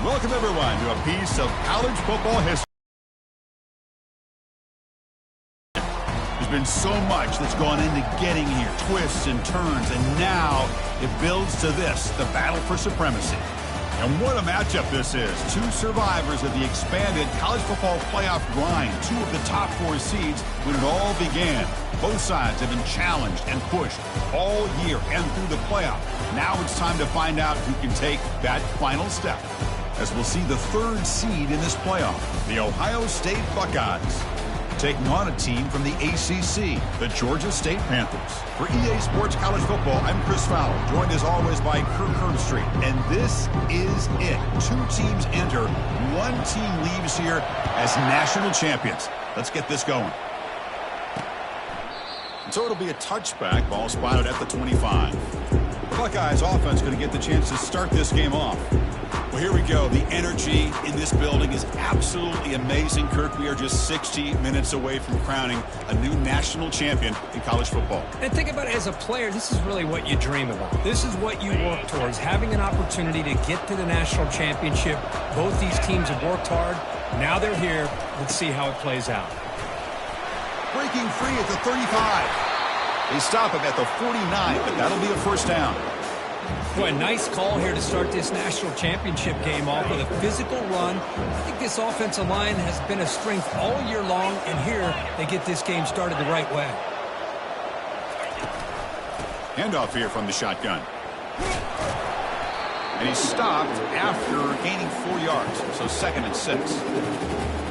Welcome, everyone, to a piece of college football history. There's been so much that's gone into getting here, twists and turns, and now it builds to this, the battle for supremacy. And what a matchup this is. Two survivors of the expanded college football playoff grind, two of the top 4 seeds when it all began. Both sides have been challenged and pushed all year and through the playoff. Now it's time to find out who can take that final step, as we'll see the 3rd seed in this playoff, the Ohio State Buckeyes, taking on a team from the ACC, the Georgia State Panthers. For EA Sports College Football, I'm Chris Fowler, joined as always by Kirk Herbstreit. And this is it. 2 teams enter, 1 team leaves here as national champions. Let's get this going. And so it'll be a touchback, ball spotted at the 25. The Buckeyes offense going to get the chance to start this game off. Well, here we go. The energy in this building is absolutely amazing, Kirk. We are just 60 minutes away from crowning a new national champion in college football. And think about it as a player, this is really what you dream about. This is what you work towards, having an opportunity to get to the national championship. Both these teams have worked hard. Now they're here. Let's see how it plays out. Breaking free at the 35. They stop him at the 49, but that'll be a first down. Boy, a nice call here to start this national championship game off with a physical run. I think this offensive line has been a strength all year long, and here they get this game started the right way. Handoff here from the shotgun. And he's stopped after gaining 4 yards, so 2nd and 6.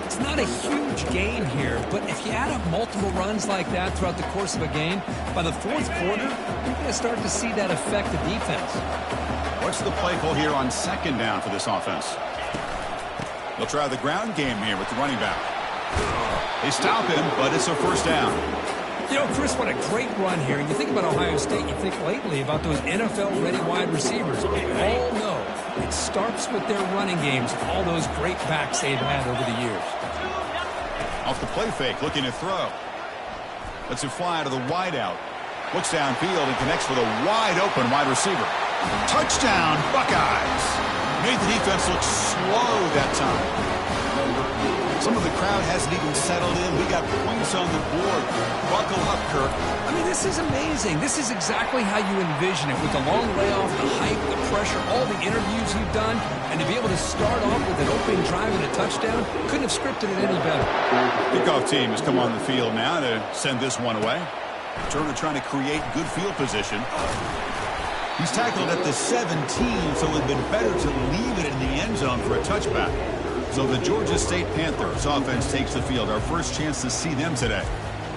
It's not a huge gain here, but if you add up multiple runs like that throughout the course of a game, by the 4th quarter, you're going to start to see that affect the defense. What's the play call here on 2nd down for this offense? They'll try the ground game here with the running back. They stop him, but it's a first down. You know, Chris, what a great run here. And you think about Ohio State, you think lately about those NFL-ready wide receivers. We all know it starts with their running games, all those great backs they've had over the years. Off the play fake, looking to throw. Lets it fly to the wideout. Looks downfield and connects with a wide-open wide receiver. Touchdown, Buckeyes. Made the defense look slow that time. Some of the crowd hasn't even settled in. We got points on the board. Buckle up, Kirk. I mean, this is amazing. This is exactly how you envision it, with the long layoff, the hype, the pressure, all the interviews you've done, and to be able to start off with an opening drive and a touchdown, couldn't have scripted it any better. Kickoff team has come on the field now to send this one away. Turner trying to create good field position. He's tackled at the 17, so it would have been better to leave it in the end zone for a touchback. So the Georgia State Panthers offense takes the field. Our first chance to see them today.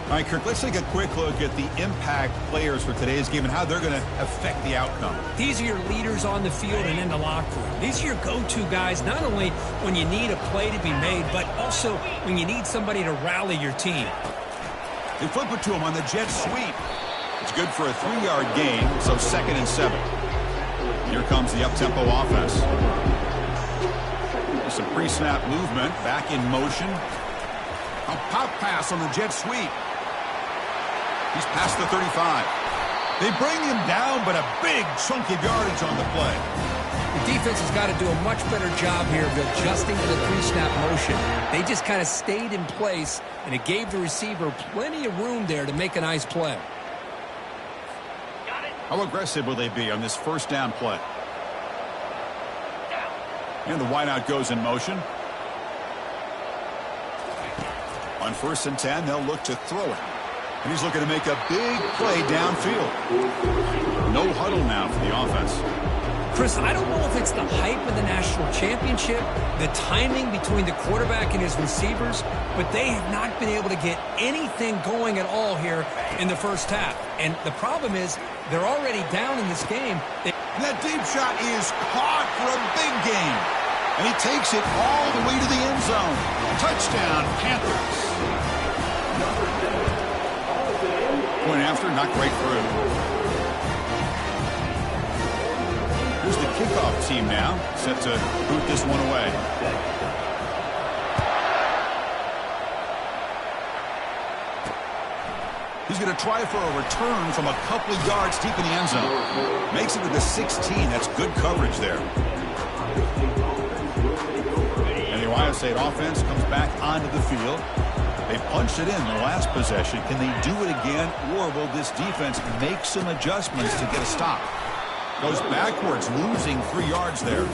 All right, Kirk, let's take a quick look at the impact players for today's game and how they're going to affect the outcome. These are your leaders on the field and in the locker room. These are your go-to guys, not only when you need a play to be made, but also when you need somebody to rally your team. They flip it to him on the jet sweep. It's good for a 3-yard gain, so 2nd and 7. Here comes the up-tempo offense. Some pre-snap movement, back in motion. A pop pass on the jet sweep. He's past the 35. They bring him down, but a big chunk of yardage on the play. The defense has got to do a much better job here of adjusting to the pre-snap motion. They just kind of stayed in place, and it gave the receiver plenty of room there to make a nice play. How aggressive will they be on this first down play? And the wideout goes in motion. On 1st and 10, they'll look to throw it. And he's looking to make a big play downfield. No huddle now for the offense. Chris, I don't know if it's the hype of the national championship, the timing between the quarterback and his receivers, but they have not been able to get anything going at all here in the first half. And the problem is they're already down in this game. And that deep shot is caught for a big gain. And he takes it all the way to the end zone. Touchdown, Panthers. Point after, not great through. Here's the kickoff team now, set to boot this one away. He's going to try for a return from a couple of yards deep in the end zone. Makes it to the 16. That's good coverage there. State offense comes back onto the field. They punched it in the last possession. Can they do it again, or will this defense make some adjustments to get a stop? Goes backwards, losing 3 yards there.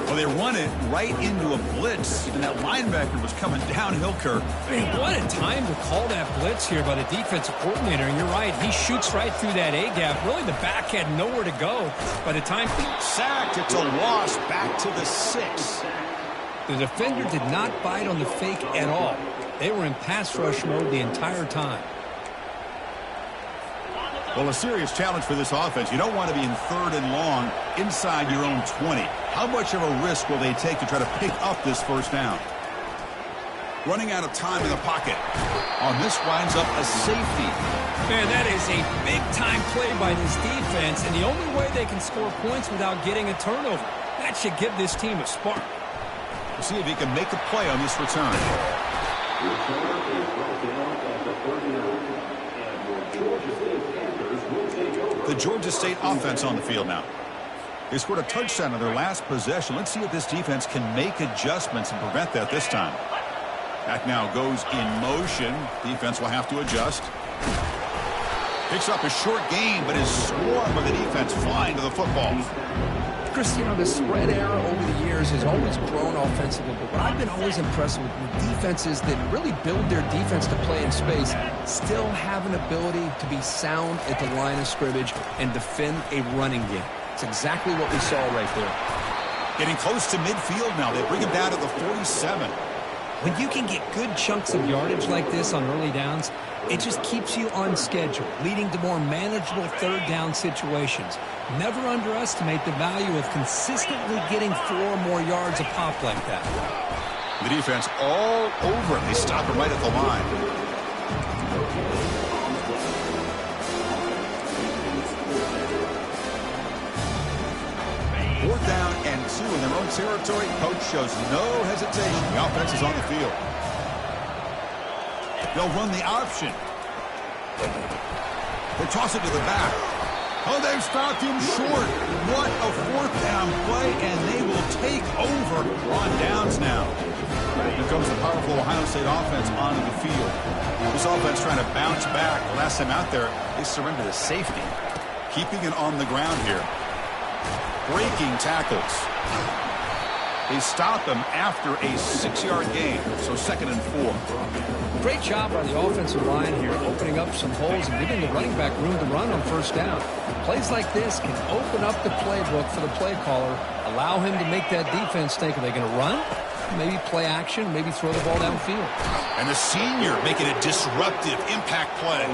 Well, they run it right into a blitz, and that linebacker was coming downhill, Kirk. I mean, what a time to call that blitz here by the defensive coordinator. And you're right, he shoots right through that A-gap. Really, the back had nowhere to go by the time. Sacked. It's a loss back to the 6. The defender did not bite on the fake at all. They were in pass rush mode the entire time. Well, a serious challenge for this offense. You don't want to be in 3rd and long inside your own 20. How much of a risk will they take to try to pick up this first down? Running out of time in the pocket. On this winds up a safety. Man, that is a big-time play by this defense, and the only way they can score points without getting a turnover. That should give this team a spark. We'll see if he can make a play on this return. The Georgia State offense on the field now. They scored a touchdown on their last possession. Let's see if this defense can make adjustments and prevent that this time. Back now goes in motion. Defense will have to adjust. Picks up a short gain, but is swarmed by the defense flying to the football. Chris, you know, the spread era over the years has always grown offensively, but what I've been always impressed with defenses that really build their defense to play in space still have an ability to be sound at the line of scrimmage and defend a running game. It's exactly what we saw right there. Getting close to midfield now. They bring him down to the 47. When you can get good chunks of yardage like this on early downs, it just keeps you on schedule, leading to more manageable 3rd down situations. Never underestimate the value of consistently getting 4 or more yards a pop like that. The defense all over it. They stop it right at the line. Fourth down and 2 in their own territory. Coach shows no hesitation. The offense is on the field. They'll run the option. They toss it to the back. Oh, they've stopped him short. What a 4th down play, and they will take over on downs now. Here comes the powerful Ohio State offense onto the field. This offense trying to bounce back. The last time out there, they surrendered a safety. Keeping it on the ground here. Breaking tackles. They stop him after a 6-yard gain, so 2nd and 4. Great job by the offensive line here, opening up some holes and giving the running back room to run on 1st down. Plays like this can open up the playbook for the play caller, allow him to make that defense think, are they going to run? Maybe play action, maybe throw the ball downfield. And the senior making a disruptive impact play.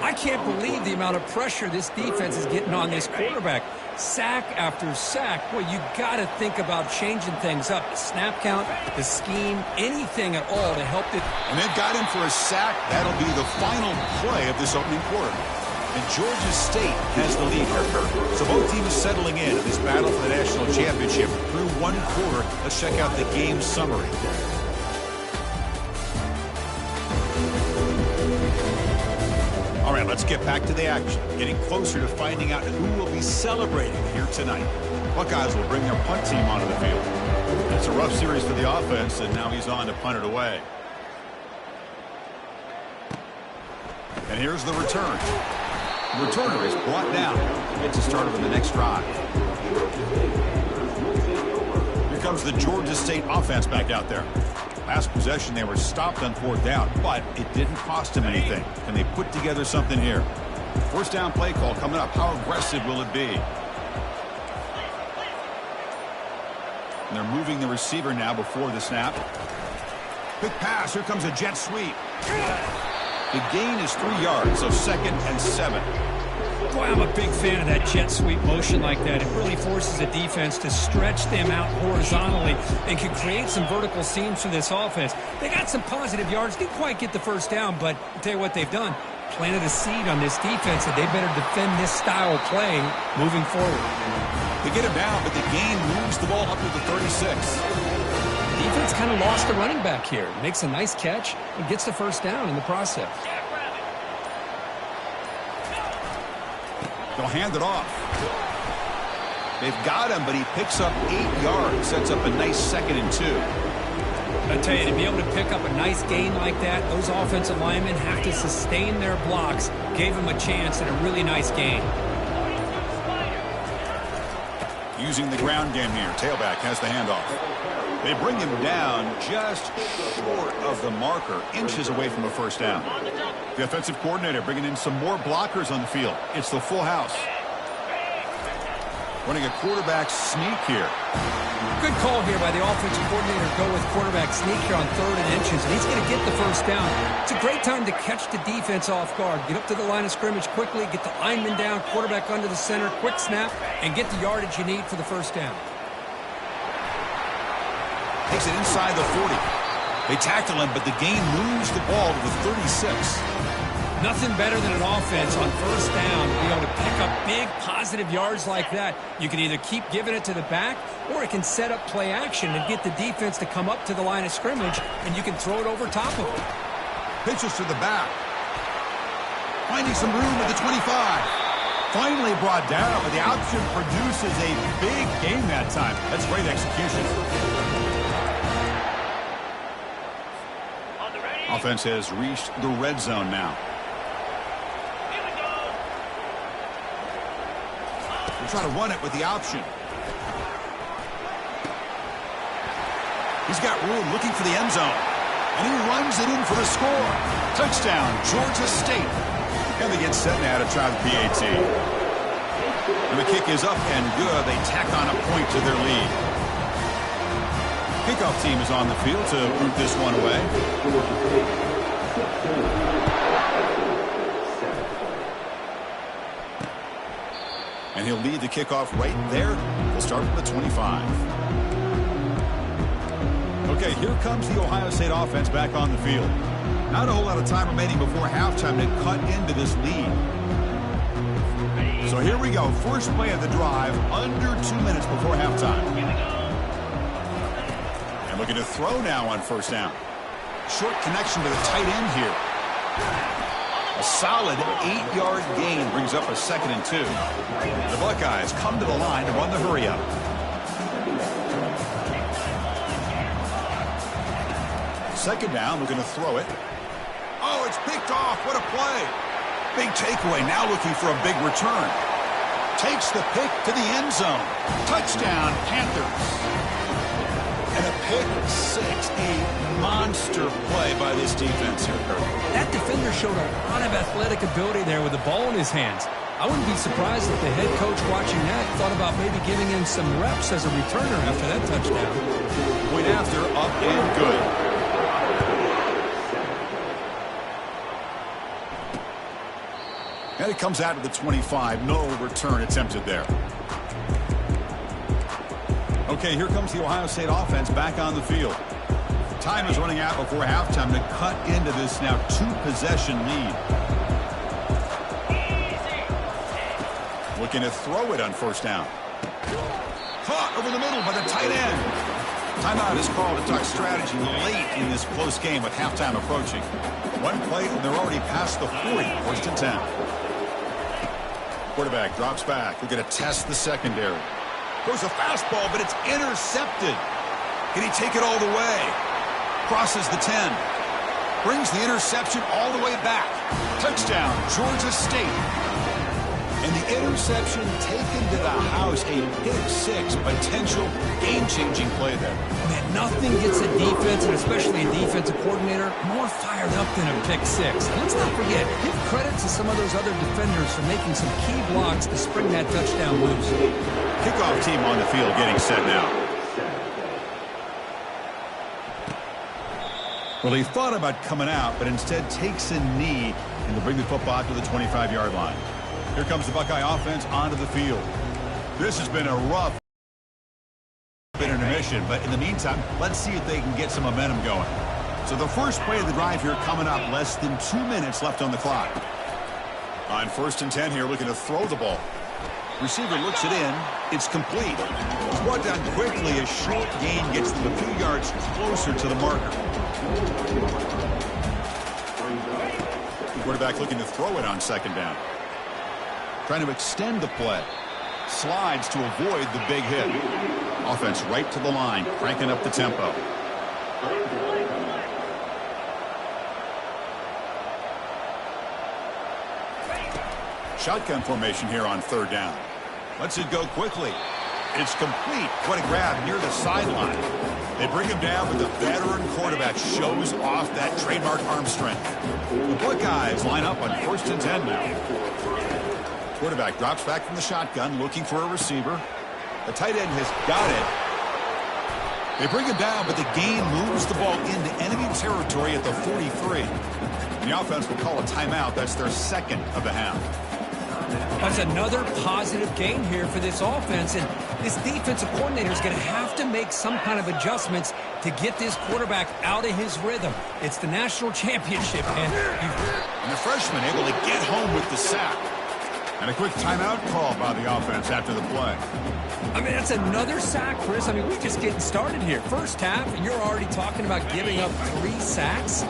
I can't believe the amount of pressure this defense is getting on this quarterback. Sack after sack. Well, you got to think about changing things up. The snap count, the scheme, anything at all to help it. And they've got him for a sack. That'll be the final play of this opening quarter. And Georgia State has the lead here. So both teams settling in this battle for the national championship through 1 quarter. Let's check out the game summary. All right, let's get back to the action. Getting closer to finding out who will be celebrating here tonight. Buckeyes will bring their punt team onto the field. It's a rough series for the offense, and now he's on to punt it away. And here's the return. The returner is brought down. It's a start of the next drive. Here comes the Georgia State offense back out there. Last possession, they were stopped on 4th down, but it didn't cost them anything. Can they put together something here? 1st down play call coming up. How aggressive will it be? And they're moving the receiver now before the snap. Quick pass. Here comes a jet sweep. The gain is 3 yards, so 2nd and 7. Boy, I'm a big fan of that jet sweep motion like that. It really forces the defense to stretch them out horizontally and can create some vertical seams for this offense. They got some positive yards. Didn't quite get the 1st down, but I'll tell you what they've done. Planted a seed on this defense that they better defend this style of play moving forward. They get him down, but the gain moves the ball up to the 36. Defense kind of lost the running back here. Makes a nice catch and gets the 1st down in the process. They'll hand it off. They've got him, but he picks up 8 yards. Sets up a nice 2nd and 2. I tell you, to be able to pick up a nice gain like that, those offensive linemen have to sustain their blocks. Gave them a chance and a really nice gain. Using the ground game here. Tailback has the handoff. They bring him down just short of the marker, inches away from a first down. The offensive coordinator bringing in some more blockers on the field. It's the full house. Running a quarterback sneak here. Good call here by the offensive coordinator to go with quarterback sneak here on 3rd and inches, and he's going to get the first down. It's a great time to catch the defense off guard. Get up to the line of scrimmage quickly, get the lineman down, quarterback under the center, quick snap, and get the yardage you need for the first down. Takes it inside the 40. They tackle him, but the gain moves the ball to the 36. Nothing better than an offense on first down to be able to pick up big positive yards like that. You can either keep giving it to the back, or it can set up play action and get the defense to come up to the line of scrimmage, and you can throw it over top of them. Pitches to the back. Finding some room at the 25. Finally brought down, but the option produces a big game that time. That's great execution. Offense has reached the red zone now. They're trying to run it with the option. He's got room looking for the end zone. And he runs it in for the score. Touchdown, Georgia State. And they get set now to try the PAT. And the kick is up and good. They tack on a point to their lead. Kickoff team is on the field to root this one away. And he'll lead the kickoff right there. We'll start from the 25. Okay, here comes the Ohio State offense back on the field. Not a whole lot of time remaining before halftime to cut into this lead. So here we go. First play of the drive, under 2 minutes before halftime. And looking to throw now on first down. Short connection to the tight end here. A solid 8-yard gain brings up a 2nd and 2. The Buckeyes come to the line to run the hurry up. Second down, looking to throw it. Oh, it's picked off. What a play. Big takeaway, now looking for a big return. Takes the pick to the end zone. Touchdown, Panthers. And a pick six, a monster play by this defense here, Kirk. That defender showed a lot of athletic ability there with the ball in his hands. I wouldn't be surprised if the head coach watching that thought about maybe giving him some reps as a returner after that touchdown. Point after, up and good. And it comes out to the 25. No return attempted there. Okay, here comes the Ohio State offense back on the field. Time is running out before halftime to cut into this now 2-possession lead. Looking to throw it on first down. Caught over the middle by the tight end. Timeout is called to talk strategy late in this close game with halftime approaching. One play and they're already past the 40, 1st and 10. Quarterback drops back. We're going to test the secondary. Goes a fastball, but it's intercepted. Can he take it all the way? Crosses the 10. Brings the interception all the way back. Touchdown, Georgia State. And the interception taken to the house. A pick six, potential game-changing play there. Man, nothing gets a defense, and especially a defensive coordinator, more fired up than a pick six. Let's not forget, give credit to some of those other defenders for making some key blocks to spring that touchdown loose. Kickoff team on the field getting set now. Well, he thought about coming out, but instead takes a knee and to bring the football to the 25-yard line. Here comes the Buckeye offense onto the field. This has been a rough intermission, but in the meantime, let's see if they can get some momentum going. So the first play of the drive here coming up, less than 2 minutes left on the clock. On 1st and 10 here, looking to throw the ball. Receiver looks it in. It's complete. It's brought down quickly. A short gain gets them a few yards closer to the marker. Quarterback looking to throw it on 2nd down. Trying to extend the play. Slides to avoid the big hit. Offense right to the line, cranking up the tempo. Shotgun formation here on third down. Lets it go quickly. It's complete. What a grab near the sideline. They bring him down, but the veteran quarterback shows off that trademark arm strength. The Buckeyes line up on 1st and 10 now. Quarterback drops back from the shotgun, looking for a receiver. The tight end has got it. They bring him down, but the gain moves the ball into enemy territory at the 43. The offense will call a timeout. That's their second of the half. That's another positive gain here for this offense, and this defensive coordinator is going to have to make some kind of adjustments to get this quarterback out of his rhythm. It's the national championship, and the freshman able to get home with the sack. And a quick timeout call by the offense after the play. I mean, that's another sack, Chris. I mean, we're just getting started here. First half, and you're already talking about giving up 3 sacks.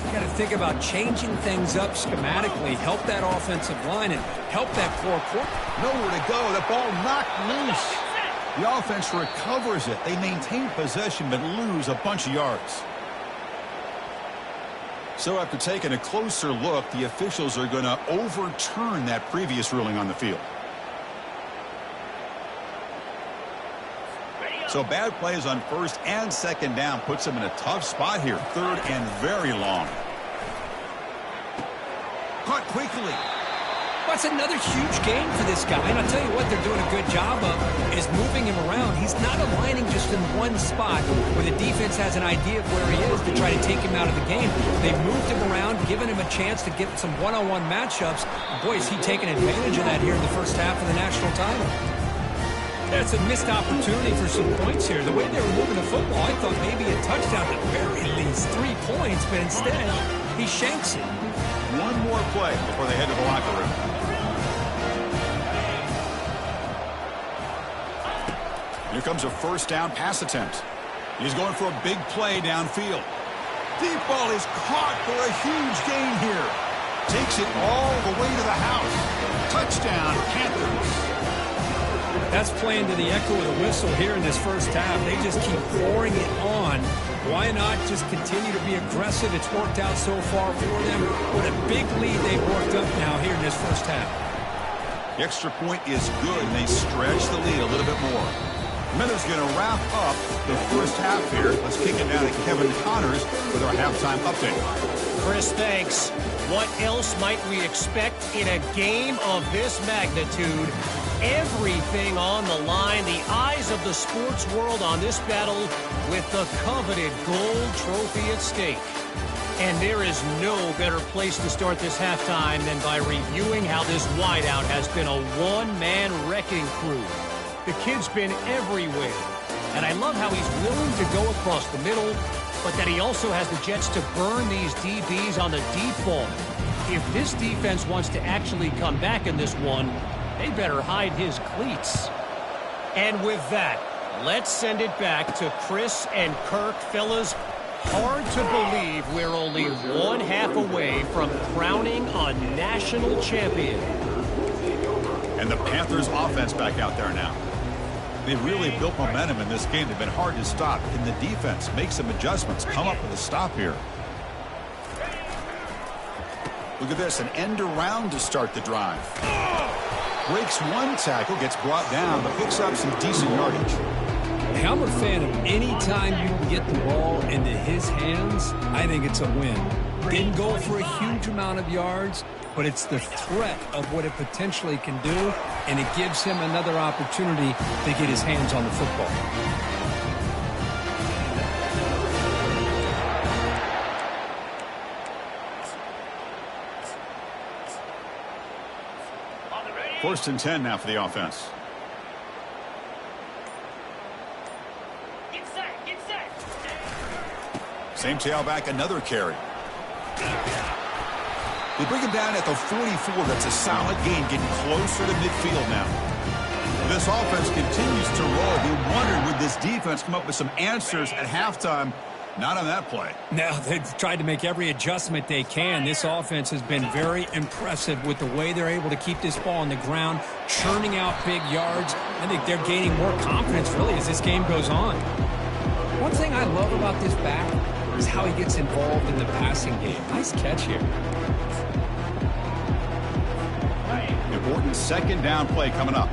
You got to think about changing things up schematically, help that offensive line, and help that core quarter. Nowhere to go. The ball knocked loose. The offense recovers it. They maintain possession, but lose a bunch of yards. So after taking a closer look, the officials are going to overturn that previous ruling on the field. So bad plays on 1st and 2nd down puts them in a tough spot here. 3rd and very long. Caught quickly. That's another huge game for this guy. And I'll tell you what they're doing a good job of is moving him around. He's not aligning just in one spot where the defense has an idea of where he is to try to take him out of the game. They've moved him around, given him a chance to get some one-on-one matchups. Boy, is he taking advantage of that here in the first half of the national title. That's a missed opportunity for some points here. The way they were moving the football, I thought maybe a touchdown, at the very least 3 points, but instead he shanks it. One more play before they head to the locker room. Here comes a 1st down pass attempt. He's going for a big play downfield. Deep ball is caught for a huge gain here. Takes it all the way to the house. Touchdown, Panthers. That's playing to the echo of the whistle here in this first half. They just keep pouring it on. Why not just continue to be aggressive? It's worked out so far for them. What a big lead they've worked up now here in this first half. The extra point is good, and they stretch the lead a little bit more. Miller's going to wrap up the first half here. Let's kick it down to Kevin Connors with our halftime update. Chris, thanks. What else might we expect in a game of this magnitude? Everything on the line, the eyes of the sports world on this battle with the coveted gold trophy at stake. And there is no better place to start this halftime than by reviewing how this wideout has been a one-man wrecking crew. The kid's been everywhere, and I love how he's willing to go across the middle, but that he also has the jets to burn these DBs on the deep ball. If this defense wants to actually come back in this one, they better hide his cleats. And with that, let's send it back to Chris and Kirk. Fellas, hard to believe we're only one half away from crowning a national champion. And the Panthers offense back out there now. They've really built momentum in this game. They've been hard to stop. Can the defense make some adjustments, come up with a stop here? Look at this, an end around to start the drive. Breaks one tackle, gets brought down, but picks up some decent yardage. Hey, I'm a fan of any time you can get the ball into his hands, I think it's a win. Didn't go for a huge amount of yards, but it's the threat of what it potentially can do, and it gives him another opportunity to get his hands on the football. First and 10 now for the offense. Get set, get set. Same tailback, another carry. They bring him down at the 44. That's a solid gain, getting closer to midfield now. This offense continues to roll. We wondered, would this defense come up with some answers at halftime? Not on that play. Now, they've tried to make every adjustment they can. This offense has been very impressive with the way they're able to keep this ball on the ground, churning out big yards. I think they're gaining more confidence, really, as this game goes on. One thing I love about this back is how he gets involved in the passing game. Nice catch here. Important second down play coming up.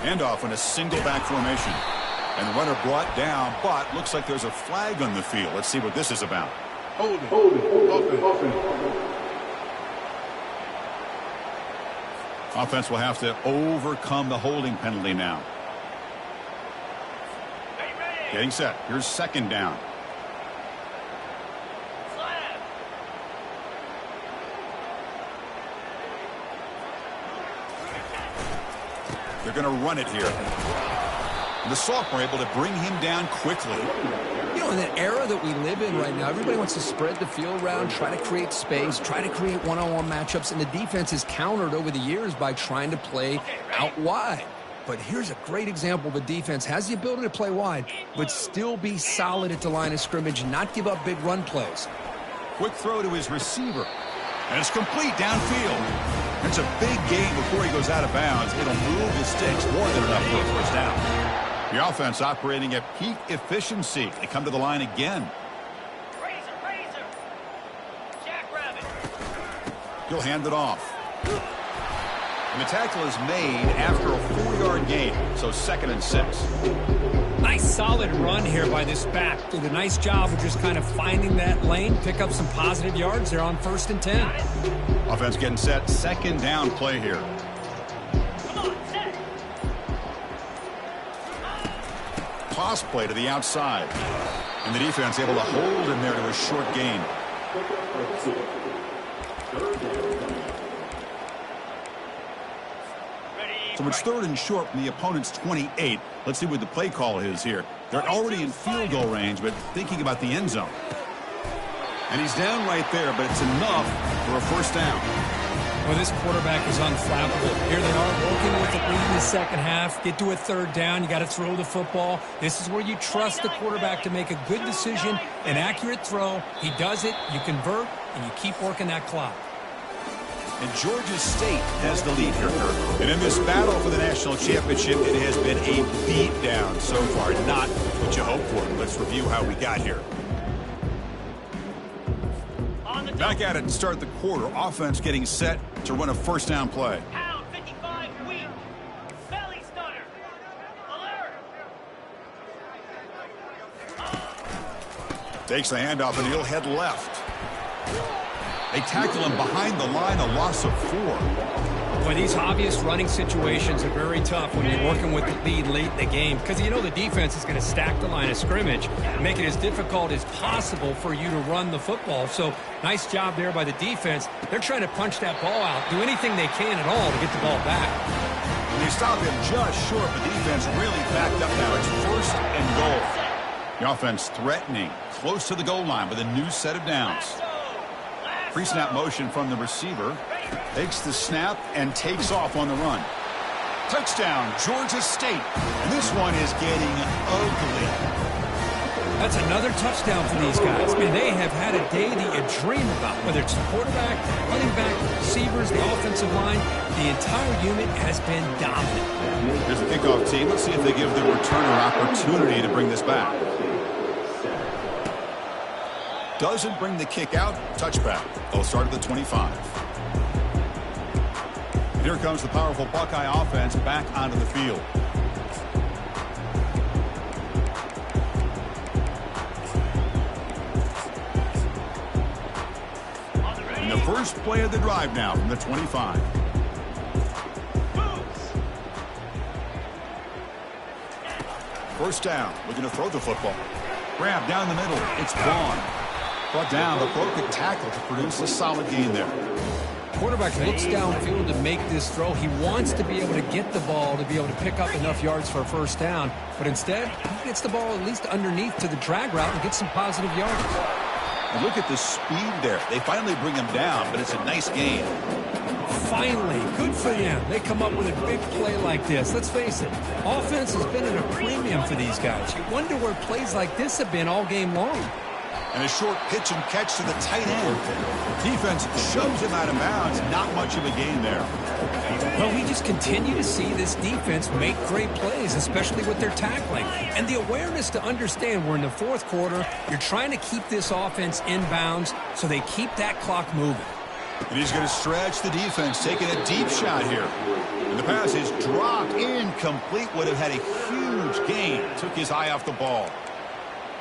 Handoff in a single back formation. And the runner brought down, but looks like there's a flag on the field. Let's see what this is about. Hold it. Offense will have to overcome the holding penalty now. Getting set. Here's second down. They're going to run it here. And the sophomore able to bring him down quickly. You know, in the era that we live in right now, everybody wants to spread the field around, try to create space, try to create one-on-one matchups, and the defense is countered over the years by trying to play out wide. But here's a great example. The defense has the ability to play wide, but still be solid at the line of scrimmage and not give up big run plays. Quick throw to his receiver. And it's complete downfield. It's a big gain before he goes out of bounds. It'll move the sticks more than enough for a first down. The offense operating at peak efficiency. They come to the line again. Razor. Jackrabbit. He'll hand it off. And the tackle is made after a 4-yard gain. So 2nd and 6. Nice solid run here by this back. Did a nice job of just kind of finding that lane, pick up some positive yards there on 1st and 10. Offense getting set. Second down play here. Come on, set. Toss play to the outside. And the defense able to hold him there to a short gain. So it's 3rd and short from the opponent's 28. Let's see what the play call is here. They're already in field goal range, but thinking about the end zone. And he's down right there, but it's enough for a first down. Well, this quarterback is unflappable. Here they are working with the lead in the second half. Get to a 3rd down. You got to throw the football. This is where you trust the quarterback to make a good decision, an accurate throw. He does it, you convert, and you keep working that clock. And Georgia State has the lead here, Kirk. And in this battle for the national championship, it has been a beatdown so far. Not what you hoped for. Let's review how we got here. Back at it to start the quarter. Offense getting set to run a first down play. Pound 55 weak. Belly stunner. Alert. Takes the handoff and he'll head left. They tackle him behind the line, a loss of 4. Boy, these obvious running situations are very tough when you're working with the lead late in the game because you know the defense is going to stack the line of scrimmage and make it as difficult as possible for you to run the football. So nice job there by the defense. They're trying to punch that ball out, do anything they can at all to get the ball back. And they stop him just short. The defense really backed up now. It's 1st and goal. The offense threatening, close to the goal line with a new set of downs. Pre-snap motion from the receiver. Takes the snap and takes off on the run. Touchdown, Georgia State. And this one is getting ugly. That's another touchdown for these guys. Man, they have had a day that you dream about. Whether it's the quarterback, running back, receivers, the offensive line, the entire unit has been dominant. Here's the kickoff team. Let's see if they give the returner opportunity to bring this back. Doesn't bring the kick out. Touchback. They'll start at the 25. Here comes the powerful Buckeye offense back onto the field. And the first play of the drive now from the 25. First down. Looking to throw the football. Grab down the middle. It's Vaughn. Brought down, but broke the tackle to produce a solid gain there. Quarterback looks downfield to make this throw. He wants to be able to get the ball to be able to pick up enough yards for a first down. But instead, he gets the ball at least underneath to the drag route and gets some positive yards. And look at the speed there. They finally bring him down, but it's a nice gain. Finally, good for them. They come up with a big play like this. Let's face it, offense has been at a premium for these guys. You wonder where plays like this have been all game long. And a short pitch and catch to the tight end. Defense shoves him out of bounds. Not much of a gain there. Well, we just continue to see this defense make great plays, especially with their tackling. And the awareness to understand we're in the fourth quarter, you're trying to keep this offense in bounds so they keep that clock moving. And he's going to stretch the defense, taking a deep shot here. And the pass is dropped, incomplete. Would have had a huge gain. Took his eye off the ball.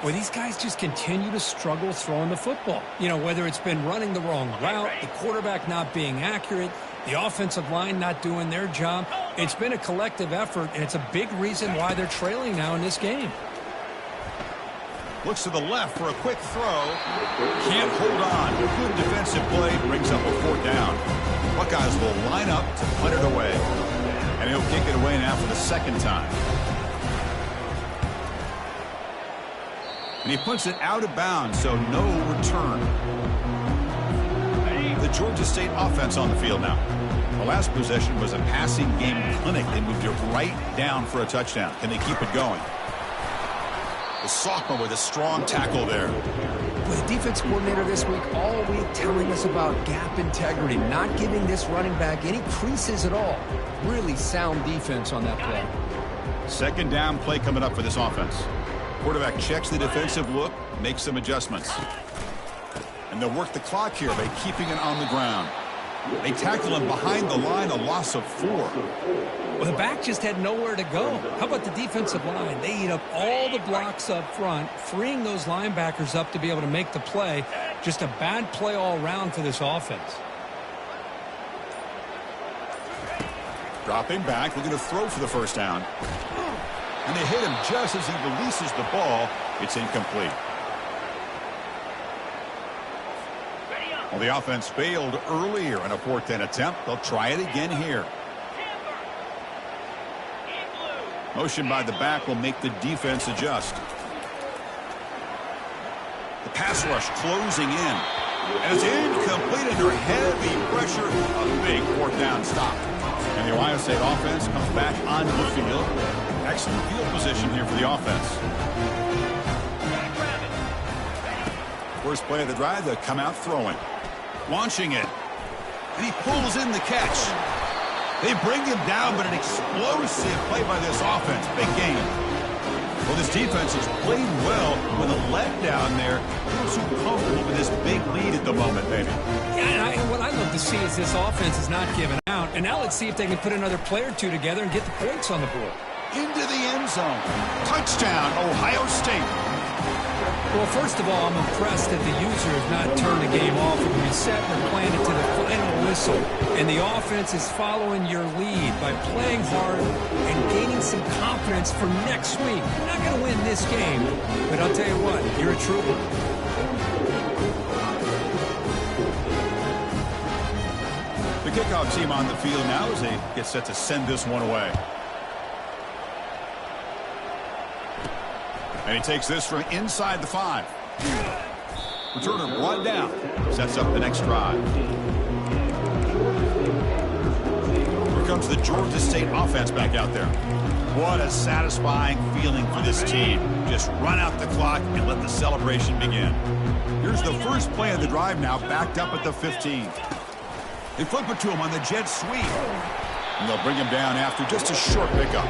Well, these guys just continue to struggle throwing the football. You know, whether it's been running the wrong route, the quarterback not being accurate, the offensive line not doing their job. It's been a collective effort, and it's a big reason why they're trailing now in this game. Looks to the left for a quick throw. Can't hold on. Good defensive play brings up a fourth down. Buckeyes will line up to punt it away. And he'll kick it away now for the second time. And he puts it out of bounds, so no return. The Georgia State offense on the field now. The last possession was a passing game clinic. They moved it right down for a touchdown. Can they keep it going? The sophomore with a strong tackle there. Well, the defense coordinator this week all week telling us about gap integrity, not giving this running back any creases at all. Really sound defense on that play. Second down play coming up for this offense. Quarterback checks the defensive look, makes some adjustments. And they'll work the clock here by keeping it on the ground. They tackle him behind the line, a loss of 4. Well, the back just had nowhere to go. How about the defensive line? They eat up all the blocks up front, freeing those linebackers up to be able to make the play. Just a bad play all around for this offense. Dropping back, looking to throw for the first down. And they hit him just as he releases the ball. It's incomplete. Well, the offense failed earlier in a 4th down attempt. They'll try it again here. Motion by the back will make the defense adjust. The pass rush closing in. And it's incomplete under heavy pressure. A big 4th down stop. And the Ohio State offense comes back onto the field. Excellent field position here for the offense. First play of the drive, they'll come out throwing. Launching it. And he pulls in the catch. They bring him down, but an explosive play by this offense. Big game. Well, this defense is playing well with a letdown there. Feels too comfortable with this big lead at the moment, baby. Yeah, and what I love to see is this offense is not giving out. And now let's see if they can put another play or two together and get the points on the board. Into the end zone. Touchdown, Ohio State. Well, first of all, I'm impressed that the user has not turned the game off and reset and planned it to the final whistle. And the offense is following your lead by playing hard and gaining some confidence for next week. You're not going to win this game, but I'll tell you what, you're a trooper. The kickoff team on the field now as they get set to send this one away. And he takes this from inside the 5. Returner brought down. Sets up the next drive. Here comes the Georgia State offense back out there. What a satisfying feeling for this team. Just run out the clock and let the celebration begin. Here's the first play of the drive now, backed up at the 15. They flip it to him on the jet sweep. And they'll bring him down after just a short pickup.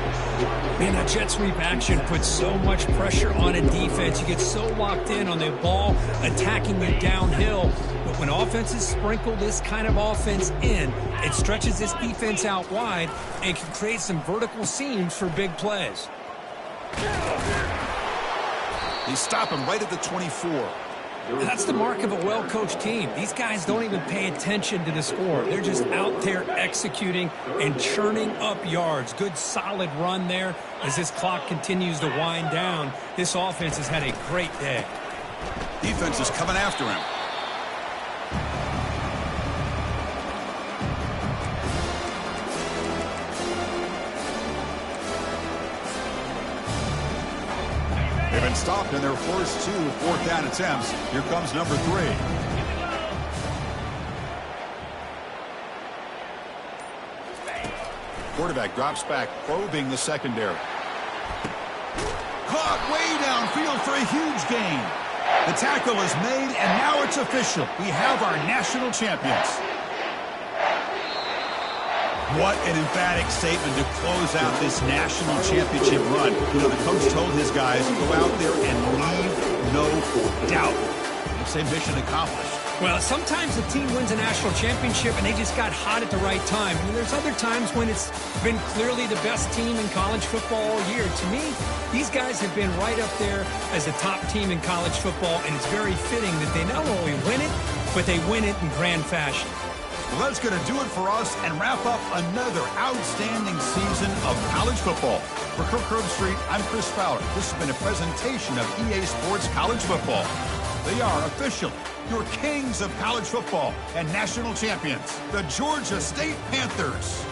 Man, that jet sweep action puts so much pressure on a defense. You get so locked in on the ball attacking you downhill. But when offenses sprinkle this kind of offense in, it stretches this defense out wide and can create some vertical seams for big plays. They stop him right at the 24. That's the mark of a well-coached team. These guys don't even pay attention to the score. They're just out there executing and churning up yards. Good, solid run there as this clock continues to wind down. This offense has had a great day. Defense is coming after him. They've been stopped in their first 2 4th down attempts. Here comes number 3. Quarterback drops back, probing the secondary. Caught way downfield for a huge gain. The tackle is made, and now it's official. We have our national champions. What an emphatic statement to close out this national championship run. You know, the coach told his guys, go out there and leave no doubt. I'd say mission accomplished. Well, sometimes the team wins a national championship and they just got hot at the right time. And there's other times when it's been clearly the best team in college football all year. To me, these guys have been right up there as the top team in college football, and it's very fitting that they not only win it, but they win it in grand fashion. Well, that's going to do it for us and wrap up another outstanding season of college football. For Kirk Herbstreit, I'm Chris Fowler. This has been a presentation of EA Sports College Football. They are officially your kings of college football and national champions, the Georgia State Panthers.